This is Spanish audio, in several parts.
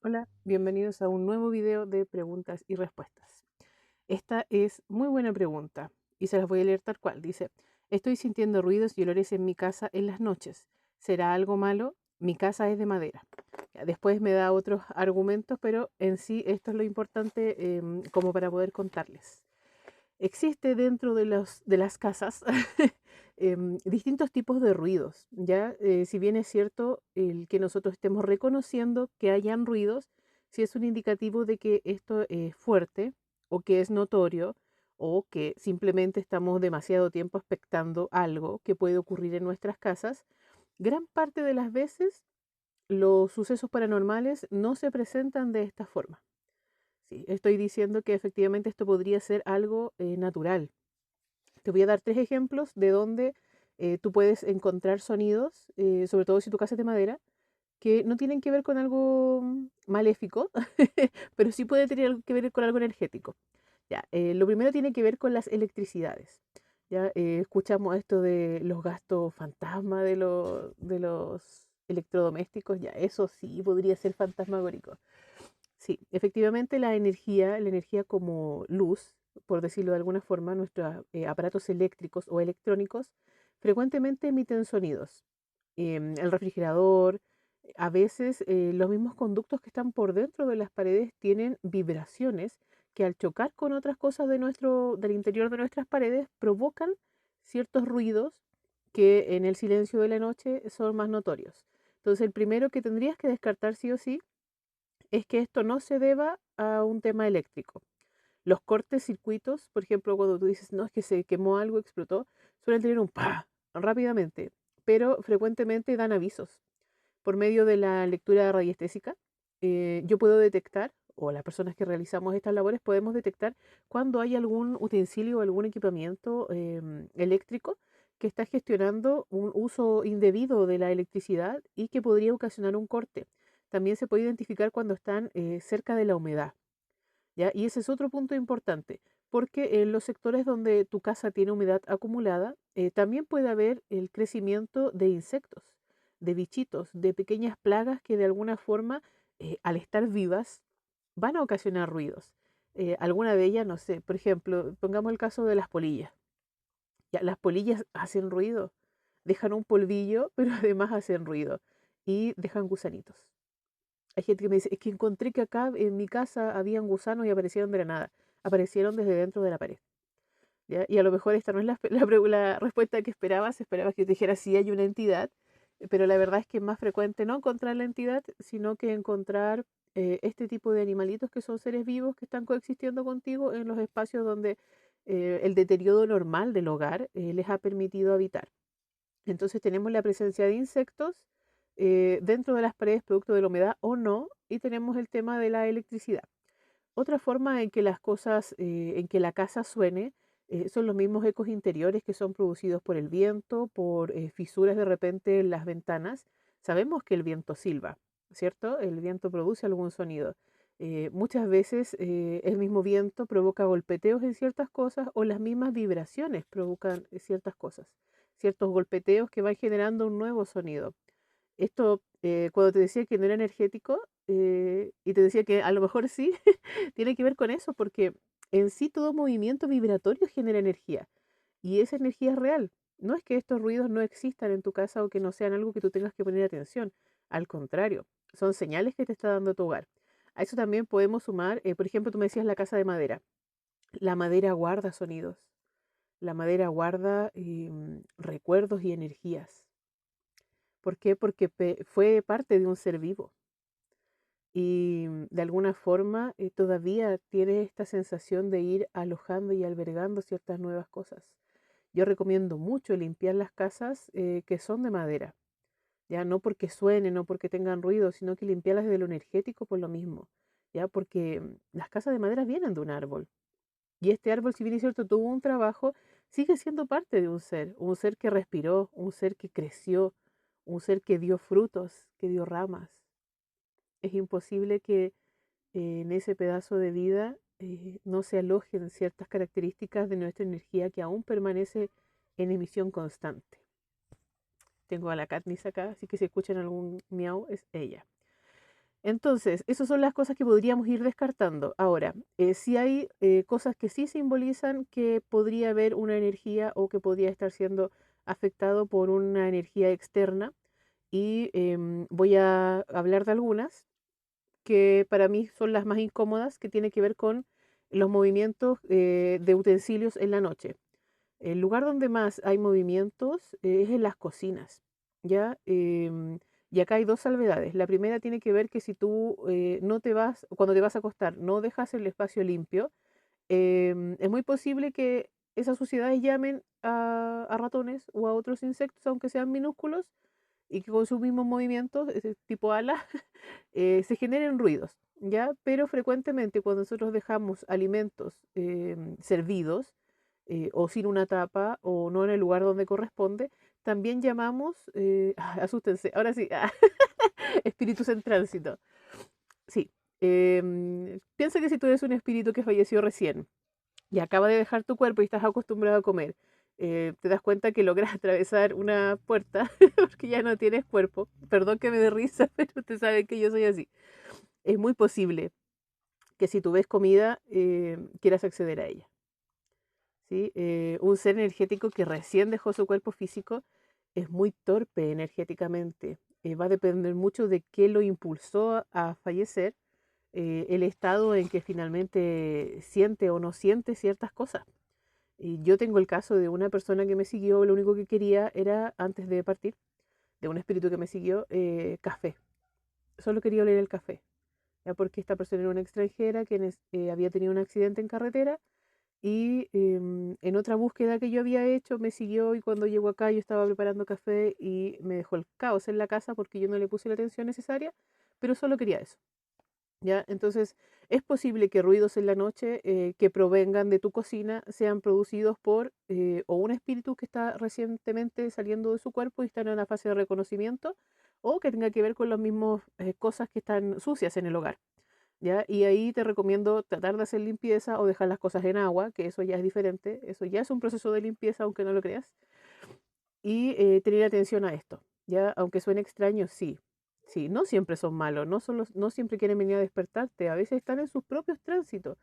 Hola, bienvenidos a un nuevo video de preguntas y respuestas. Esta es muy buena pregunta y se las voy a leer tal cual. Dice, estoy sintiendo ruidos y olores en mi casa en las noches. ¿Será algo malo? Mi casa es de madera. Ya, después me da otros argumentos, pero en sí esto es lo importante como para poder contarles. Existe dentro de las casas distintos tipos de ruidos, ¿ya? Si bien es cierto el que nosotros estemos reconociendo que hayan ruidos, si es un indicativo de que esto es fuerte o que es notorio o que simplemente estamos demasiado tiempo expectando algo que puede ocurrir en nuestras casas, gran parte de las veces los sucesos paranormales no se presentan de esta forma. Sí, estoy diciendo que efectivamente esto podría ser algo natural. Te voy a dar tres ejemplos de donde tú puedes encontrar sonidos, sobre todo si tu casa es de madera, que no tienen que ver con algo maléfico, pero sí puede tener algo que ver con algo energético. Ya, lo primero tiene que ver con las electricidades. Ya, escuchamos esto de los gastos fantasma de los electrodomésticos, ya, eso sí podría ser fantasmagórico. Sí, efectivamente la energía como luz, por decirlo de alguna forma, nuestros aparatos eléctricos o electrónicos frecuentemente emiten sonidos. El refrigerador, a veces los mismos conductos que están por dentro de las paredes tienen vibraciones que al chocar con otras cosas del interior de nuestras paredes provocan ciertos ruidos que en el silencio de la noche son más notorios. Entonces, el primero que tendrías que descartar sí o sí es que esto no se deba a un tema eléctrico. Los cortes circuitos, por ejemplo, cuando tú dices, no, es que se quemó algo, explotó, suelen tener un pa rápidamente, pero frecuentemente dan avisos. Por medio de la lectura radiestésica, yo puedo detectar, o las personas que realizamos estas labores podemos detectar cuando hay algún utensilio o algún equipamiento eléctrico que está gestionando un uso indebido de la electricidad y que podría ocasionar un corte. También se puede identificar cuando están cerca de la humedad, ¿ya? Y ese es otro punto importante, porque en los sectores donde tu casa tiene humedad acumulada, también puede haber el crecimiento de insectos, de bichitos, de pequeñas plagas que de alguna forma, al estar vivas, van a ocasionar ruidos. Alguna de ellas, no sé, por ejemplo, pongamos el caso de las polillas. Ya, las polillas hacen ruido, dejan un polvillo, pero además hacen ruido y dejan gusanitos. Hay gente que me dice, es que encontré que acá en mi casa habían gusanos y aparecieron de la nada. Aparecieron desde dentro de la pared. ¿Ya? Y a lo mejor esta no es la respuesta que esperabas. Esperabas que te dijera si hay una entidad, pero la verdad es que es más frecuente no encontrar la entidad, sino que encontrar este tipo de animalitos que son seres vivos que están coexistiendo contigo en los espacios donde el deterioro normal del hogar les ha permitido habitar. Entonces tenemos la presencia de insectos dentro de las paredes producto de la humedad o no, y tenemos el tema de la electricidad. Otra forma en que las cosas, en que la casa suene, son los mismos ecos interiores que son producidos por el viento, por fisuras de repente en las ventanas. Sabemos que el viento silba, ¿cierto? El viento produce algún sonido. Muchas veces el mismo viento provoca golpeteos en ciertas cosas o las mismas vibraciones provocan ciertas cosas, ciertos golpeteos que van generando un nuevo sonido. Esto, cuando te decía que no era energético, y te decía que a lo mejor sí, tiene que ver con eso, porque en sí todo movimiento vibratorio genera energía, y esa energía es real. No es que estos ruidos no existan en tu casa o que no sean algo que tú tengas que poner atención. Al contrario, son señales que te está dando tu hogar. A eso también podemos sumar, por ejemplo, tú me decías la casa de madera. La madera guarda sonidos, la madera guarda recuerdos y energías. ¿Por qué? Porque fue parte de un ser vivo y de alguna forma todavía tiene esta sensación de ir alojando y albergando ciertas nuevas cosas. Yo recomiendo mucho limpiar las casas que son de madera, ya no porque suenen, no porque tengan ruido, sino que limpiarlas desde lo energético por lo mismo, ya porque las casas de madera vienen de un árbol y este árbol, si bien es cierto, tuvo un trabajo, sigue siendo parte de un ser que respiró, un ser que creció, un ser que dio frutos, que dio ramas. Es imposible que en ese pedazo de vida no se alojen ciertas características de nuestra energía que aún permanece en emisión constante. Tengo a la Katniss acá, así que si escuchan algún miau es ella. Entonces, esas son las cosas que podríamos ir descartando. Ahora, sí hay cosas que sí simbolizan que podría haber una energía o que podría estar siendo afectado por una energía externa y voy a hablar de algunas que para mí son las más incómodas, que tiene que ver con los movimientos de utensilios en la noche. El lugar donde más hay movimientos es en las cocinas, ¿ya? Y acá hay dos salvedades. La primera tiene que ver que si tú no te vas, cuando te vas a acostar, no dejas el espacio limpio, es muy posible que esas suciedades llamen a ratones o a otros insectos, aunque sean minúsculos, y que con sus mismos movimientos, ese tipo ala, se generen ruidos, ¿ya? Pero frecuentemente cuando nosotros dejamos alimentos servidos o sin una tapa o no en el lugar donde corresponde, también llamamos, asústense, ahora sí, espíritus en tránsito. Sí, piensa que si tú eres un espíritu que falleció recién y acaba de dejar tu cuerpo y estás acostumbrado a comer, te das cuenta que logras atravesar una puerta porque ya no tienes cuerpo. Perdón que me dé risa, pero usted sabe que yo soy así. Es muy posible que si tú ves comida, quieras acceder a ella. ¿Sí? Un ser energético que recién dejó su cuerpo físico es muy torpe energéticamente. Va a depender mucho de qué lo impulsó a fallecer, el estado en que finalmente siente o no siente ciertas cosas. Y yo tengo el caso de una persona que me siguió, lo único que quería era, antes de partir, de un espíritu que me siguió, café. Solo quería oler el café, ¿ya? Porque esta persona era una extranjera que había tenido un accidente en carretera y en otra búsqueda que yo había hecho me siguió y cuando llegó acá yo estaba preparando café y me dejó el caos en la casa porque yo no le puse la atención necesaria, pero solo quería eso. ¿Ya? Entonces, es posible que ruidos en la noche que provengan de tu cocina sean producidos por o un espíritu que está recientemente saliendo de su cuerpo y está en una fase de reconocimiento, o que tenga que ver con las mismas cosas que están sucias en el hogar. ¿Ya? Y ahí te recomiendo tratar de hacer limpieza o dejar las cosas en agua, que eso ya es diferente, eso ya es un proceso de limpieza, aunque no lo creas, y tener atención a esto, ¿ya? Aunque suene extraño, sí. Sí, no siempre son malos, no siempre quieren venir a despertarte, a veces están en sus propios tránsitos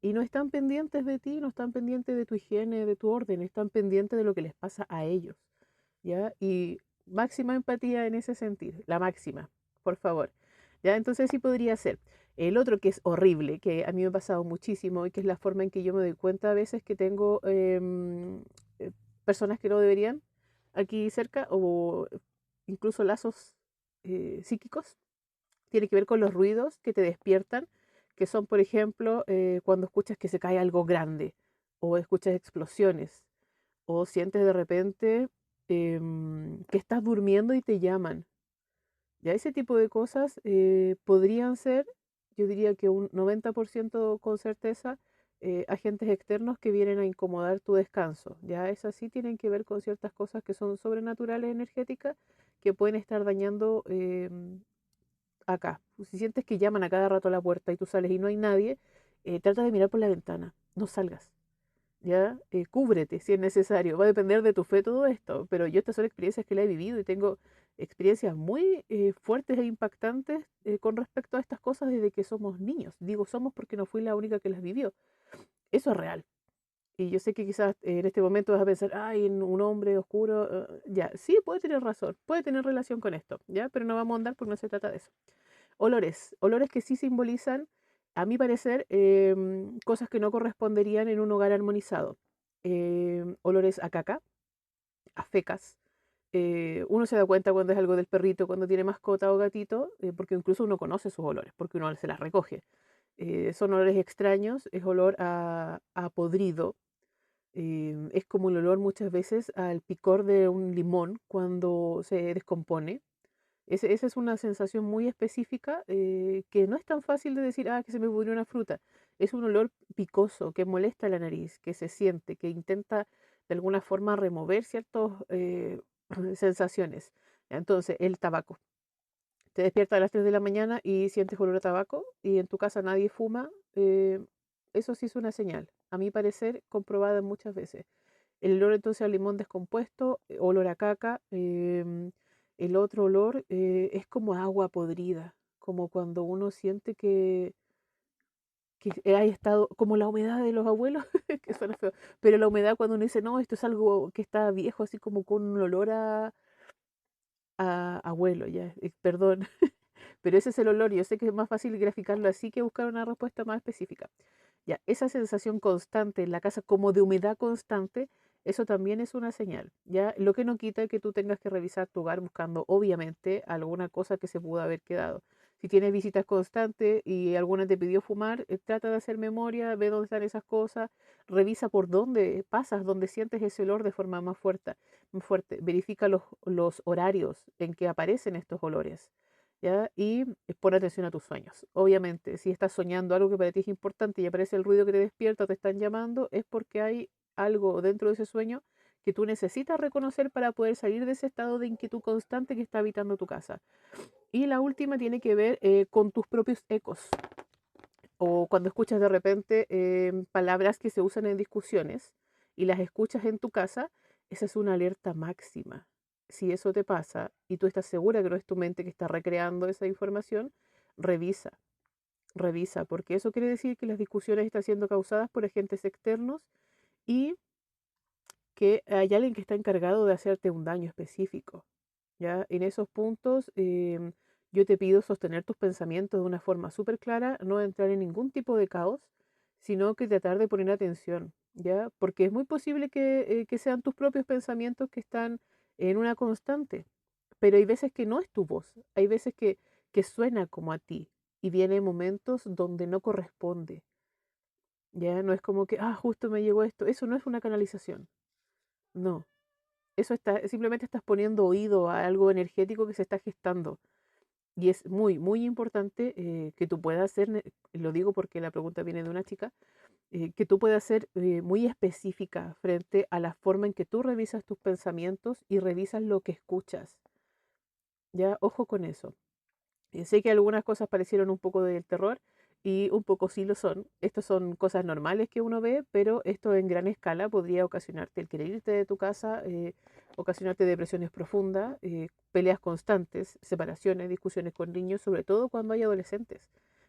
y no están pendientes de ti, no están pendientes de tu higiene, de tu orden, están pendientes de lo que les pasa a ellos, ¿ya? Y máxima empatía en ese sentido, la máxima, por favor, ¿ya? Entonces sí podría ser. El otro que es horrible, que a mí me ha pasado muchísimo y que es la forma en que yo me doy cuenta a veces que tengo personas que no deberían aquí cerca o incluso lazos psíquicos, tiene que ver con los ruidos que te despiertan, que son, por ejemplo, cuando escuchas que se cae algo grande o escuchas explosiones o sientes de repente que estás durmiendo y te llaman. Ya ese tipo de cosas podrían ser, yo diría que un 90% con certeza, agentes externos que vienen a incomodar tu descanso. Ya esas sí tienen que ver con ciertas cosas que son sobrenaturales, energéticas, que pueden estar dañando acá. Si sientes que llaman a cada rato a la puerta y tú sales y no hay nadie, trata de mirar por la ventana, no salgas. ¿Ya? Cúbrete si es necesario. Va a depender de tu fe todo esto, pero yo estas son experiencias que la he vivido y tengo experiencias muy fuertes e impactantes con respecto a estas cosas desde que somos niños. Digo somos porque no fui la única que las vivió. Eso es real. Y yo sé que quizás en este momento vas a pensar, ay, en un hombre oscuro, ya, sí, puede tener razón, puede tener relación con esto, ¿ya? Pero no vamos a andar porque no se trata de eso. Olores, olores que sí simbolizan, a mi parecer, cosas que no corresponderían en un hogar armonizado. Olores a caca, a fecas. Uno se da cuenta cuando es algo del perrito, cuando tiene mascota o gatito, porque incluso uno conoce sus olores, porque uno se las recoge. Son olores extraños, es olor a podrido, es como el olor muchas veces al picor de un limón cuando se descompone. Esa es una sensación muy específica que no es tan fácil de decir, que se me pudrió una fruta. Es un olor picoso que molesta la nariz, que se siente, que intenta de alguna forma remover ciertas sensaciones. Entonces, el tabaco. Te despiertas a las 3 de la mañana y sientes olor a tabaco y en tu casa nadie fuma. Eso sí es una señal, a mi parecer, comprobada muchas veces. El olor entonces al limón descompuesto, olor a caca. El otro olor es como agua podrida, como cuando uno siente que hay estado, como la humedad de los abuelos, que suena feo, pero la humedad cuando uno dice, no, esto es algo que está viejo, así como con un olor a abuelo, ya, perdón, pero ese es el olor. Yo sé que es más fácil graficarlo así que buscar una respuesta más específica. Ya, esa sensación constante en la casa, como de humedad constante, eso también es una señal. Ya, lo que no quita que tú tengas que revisar tu hogar buscando, obviamente, alguna cosa que se pudo haber quedado. Si tienes visitas constantes y alguna te pidió fumar, trata de hacer memoria, ve dónde están esas cosas, revisa por dónde pasas, dónde sientes ese olor de forma más fuerte. Fuerte. Verifica los horarios en que aparecen estos olores. ¿Ya? Y pon atención a tus sueños. Obviamente, si estás soñando algo que para ti es importante y aparece el ruido que te despierta o te están llamando, es porque hay algo dentro de ese sueño que tú necesitas reconocer para poder salir de ese estado de inquietud constante que está habitando tu casa. Y la última tiene que ver con tus propios ecos o cuando escuchas de repente palabras que se usan en discusiones y las escuchas en tu casa, esa es una alerta máxima. Si eso te pasa y tú estás segura que no es tu mente que está recreando esa información, revisa, revisa, porque eso quiere decir que las discusiones están siendo causadas por agentes externos y que hay alguien que está encargado de hacerte un daño específico. ¿Ya? En esos puntos, yo te pido sostener tus pensamientos de una forma súper clara, no entrar en ningún tipo de caos, sino que tratar de poner atención, ¿ya? Porque es muy posible que sean tus propios pensamientos que están en una constante, pero hay veces que no es tu voz, hay veces que suena como a ti y viene momentos donde no corresponde, ¿ya? No es como que, ah, justo me llegó esto, eso no es una canalización, no. Eso está, simplemente estás poniendo oído a algo energético que se está gestando. Y es muy, muy importante que tú puedas ser, lo digo porque la pregunta viene de una chica, que tú puedas ser muy específica frente a la forma en que tú revisas tus pensamientos y revisas lo que escuchas. Ya, ojo con eso. Sé que algunas cosas parecieron un poco del terror y un poco sí lo son. Estas son cosas normales que uno ve, pero esto en gran escala podría ocasionarte el querer irte de tu casa, ocasionarte depresiones profundas, peleas constantes, separaciones, discusiones con niños, sobre todo cuando hay adolescentes.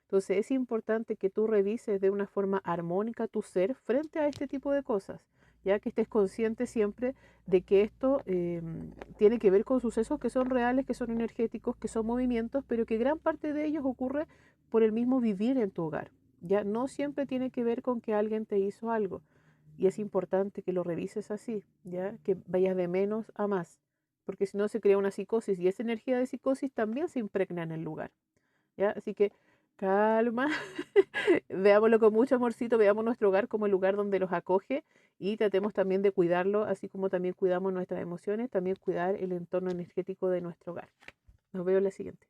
Entonces es importante que tú revises de una forma armónica tu ser frente a este tipo de cosas, ya que estés consciente siempre de que esto tiene que ver con sucesos que son reales, que son energéticos, que son movimientos, pero que gran parte de ellos ocurre por el mismo vivir en tu hogar. Ya no siempre tiene que ver con que alguien te hizo algo. Y es importante que lo revises así, ya que vayas de menos a más, porque si no se crea una psicosis y esa energía de psicosis también se impregna en el lugar. ¿Ya? Así que calma, veámoslo con mucho amorcito, veamos nuestro hogar como el lugar donde los acoge y tratemos también de cuidarlo, así como también cuidamos nuestras emociones, también cuidar el entorno energético de nuestro hogar. Nos vemos en la siguiente.